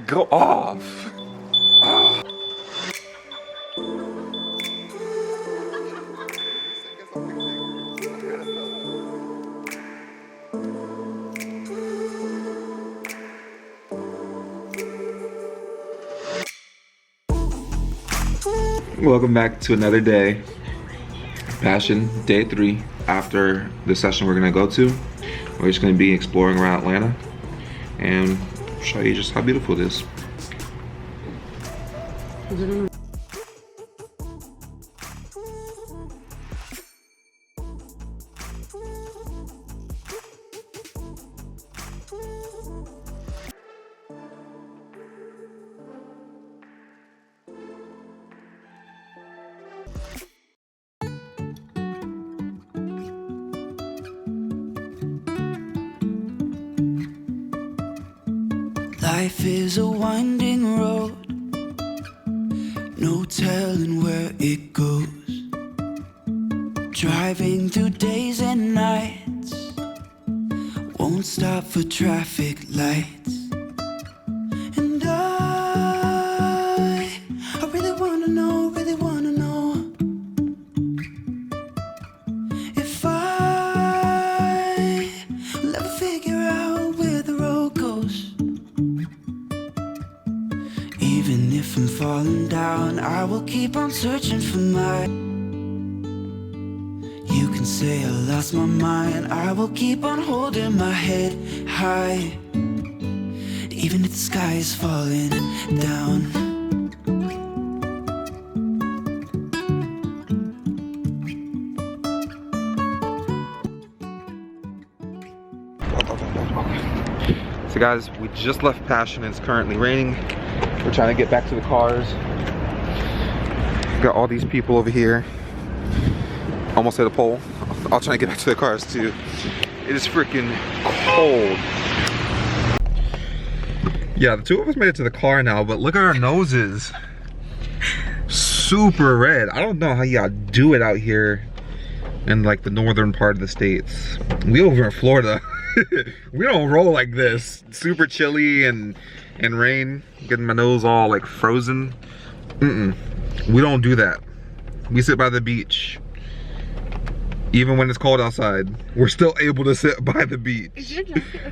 Go off. Oh. Welcome back to another day. Passion, day 3. After the session we're gonna go to, we're just gonna be exploring around Atlanta and show you just how beautiful it is. Life is a winding road, no telling where it goes. Driving through days and nights, won't stop for traffic lights. And I really wanna know, if I will ever figure out where the road goes. Even if I'm falling down, I will keep on searching for mine. You can say I lost my mind, I will keep on holding my head high, even if the sky is falling down. So guys, we just left Passion and it's currently raining. We're trying to get back to the cars. Got all these people over here. Almost hit a pole. I'll try to get back to the cars too. It is freaking cold. Yeah, the two of us made it to the car now, but look at our noses. Super red. I don't know how y'all do it out here in like the northern part of the States. We over in Florida. We don't roll like this. Super chilly and rain, getting my nose all like frozen. We don't do that. We sit by the beach. Even when it's cold outside, we're still able to sit by the beach.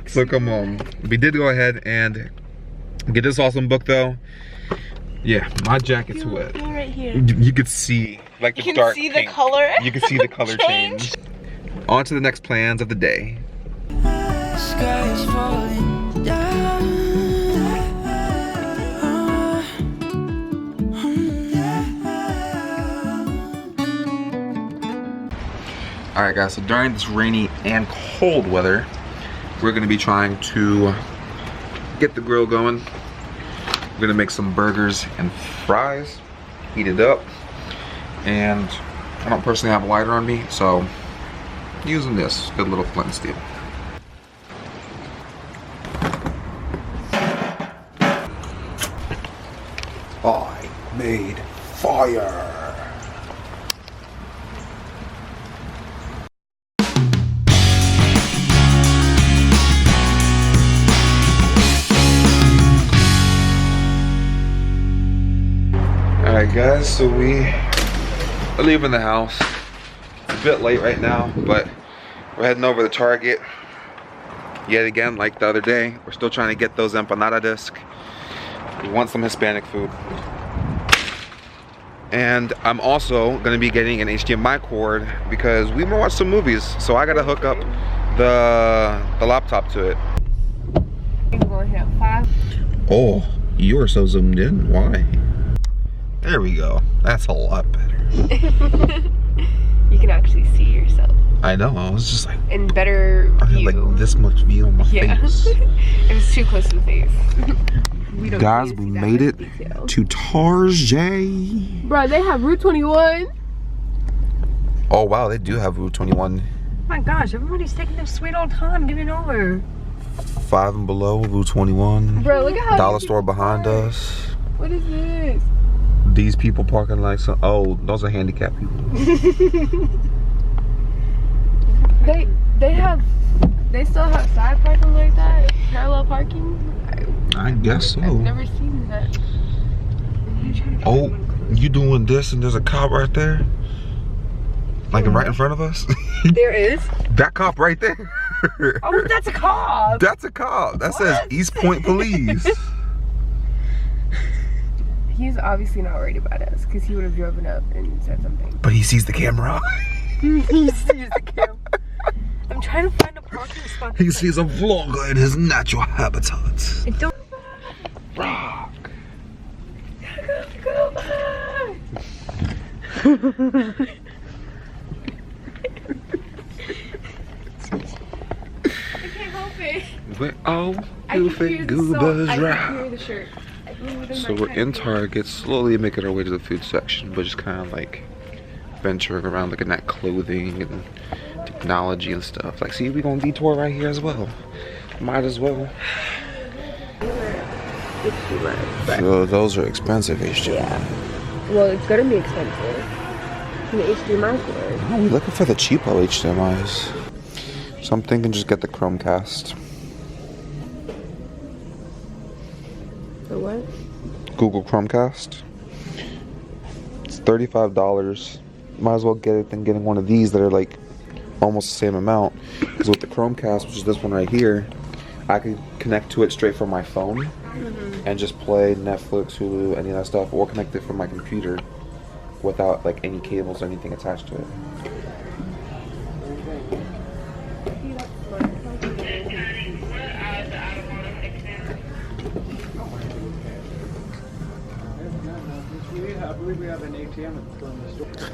So come on. We did go ahead and get this awesome book though. Yeah, my jacket's wet. Right here. You could see like the dark You can see pink. the color. You can see the color change. On to the next plans of the day. Sky is falling down. Alright guys, so during this rainy and cold weather, we're gonna be trying to get the grill going. We're gonna make some burgers and fries, heat it up, and I don't personally have a lighter on me, so using this good little flint and steel. I made fire. Alright guys, so we are leaving the house. It's a bit late right now, but we're heading over to Target. Yet again, like the other day, we're still trying to get those empanada disc. We want some Hispanic food. And I'm also gonna be getting an HDMI cord because we wanna watch some movies. So I gotta hook up the laptop to it. Oh, you are so zoomed in, why? There we go. That's a lot better. You can actually see yourself. I know. I was just like in better I had view. like this much view on my face. It was too close to the face. Guys, we made it to Target. Bro, they have Route 21. Oh wow, they do have Route 21. Oh my gosh, everybody's taking their sweet old time getting over. 5 and below, Route 21. Bro, look at how Dollar store behind us. What is this? These people parking like some. Oh, those are handicapped people. They still have side parking like that? Parallel parking? I I guess so. I've never seen that. Oh, you doing this and there's a cop right there? Like right in front of us? There is? That cop right there. Oh, that's a cop. That's a cop. That says East Point Police. He's obviously not worried about us because he would have driven up and said something. But he sees the camera. He sees the camera. I'm trying to find a parking spot. He sees a vlogger in his natural habitat. I don't. Rock. Go back. I can't help it. We're all I can goofy hear the song. goobers I can rock. hear the shirt. So we're in Target, slowly making our way to the food section, but just kind of like venturing around looking at clothing and technology and stuff. Like, see, we're gonna detour right here as well. Might as well. So those are expensive HDMI. Yeah. Well, it's gonna be expensive. The HDMI for it. Oh, we're looking for the cheapo HDMIs. So I'm thinking just get the Chromecast. The what? Google Chromecast. It's $35. Might as well get it than getting one of these that are like almost the same amount. Because with the Chromecast, which is this one right here, I can connect to it straight from my phone and just play Netflix, Hulu, any of that stuff, or connect it from my computer without like any cables or anything attached to it.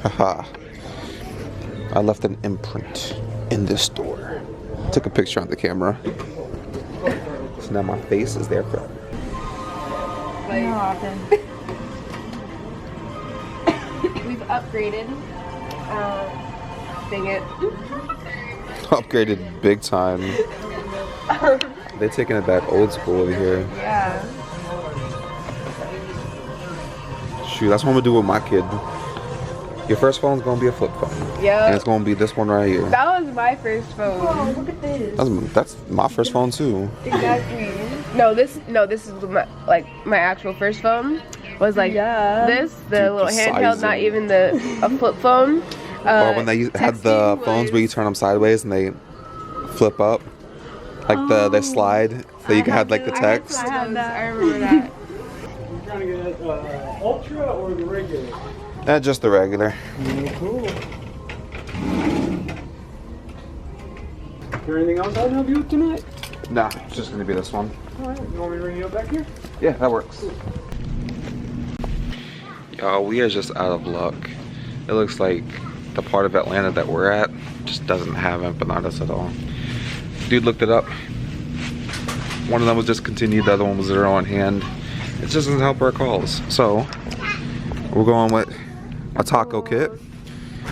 Haha. I left an imprint in this store. Took a picture on the camera. So now my face is there forever. We've upgraded. Dang it. Upgraded big time. They're taking it back old school over here. Yeah. Shoot, that's what I'm gonna do with my kid. Your first phone's gonna be a flip phone. Yeah. And it's gonna be this one right here. That was my first phone. Oh, look at this. That's my first phone too. Exactly. No, this is my actual first phone. Was like this, the little handheld, not even a flip phone. Or when they had the phones where you turn them sideways and they flip up, like they slide, so you can have like the text. I had that. I remember that. You're trying to get Ultra or the regular? Just the regular. Cool. Is there anything else I can help you with tonight? Nah, it's just gonna be this one. Alright, you want me to ring you up back here? Yeah, that works. Y'all, we are just out of luck. It looks like the part of Atlanta that we're at just doesn't have empanadas at all. Dude looked it up. One of them was discontinued, the other one was there on hand. It just doesn't help our calls. So, we're going with a taco kit.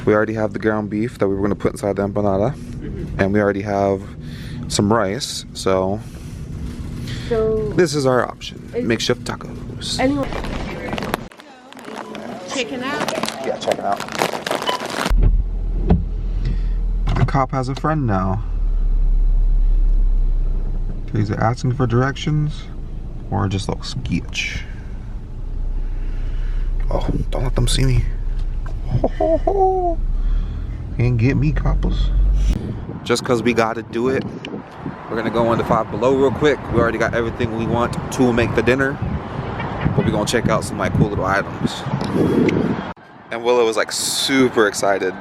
We already have the ground beef that we were gonna put inside the empanada. And we already have some rice, so this is our option. Makeshift tacos. Anyone? Chicken out? Yeah, check it out. The cop has a friend now. He's asking for directions or just looks sketch. Oh, don't let them see me. Ho, ho, ho. Can't get me, coppers. Just cause we gotta do it, we're gonna go into Five Below real quick. We already got everything we want to make the dinner, but we're gonna check out some like cool little items. And Willow was like super excited.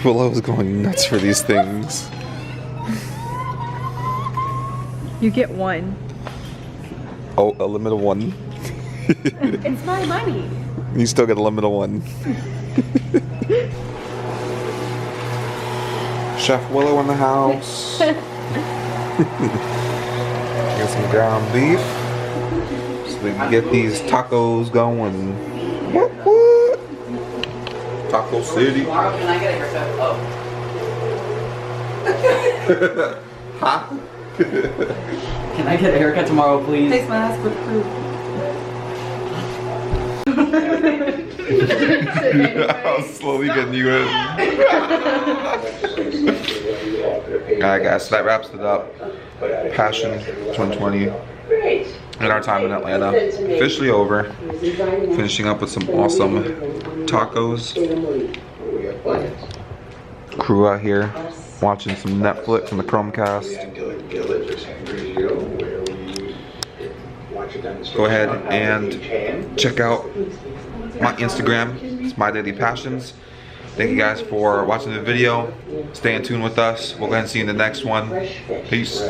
Willow was going nuts for these things. You get one. Oh, a limit of one. It's my money. You still get a limit of one. Chef Willow in the house. Get some ground beef so we can get these tacos going. What, what? Taco City. Tomorrow, can I get a haircut? Oh. Huh? Can I get a haircut tomorrow, please? Takes my ass with proof. I was slowly getting you in. Alright guys, so that wraps it up. Passion 2020 and our time in Atlanta officially over. Finishing up with some awesome tacos. Crew out here watching some Netflix on the Chromecast. Go ahead and check out my Instagram. It's My Daily Passions. Thank you guys for watching the video. Stay in tune with us. We'll go ahead and see you in the next one. Peace.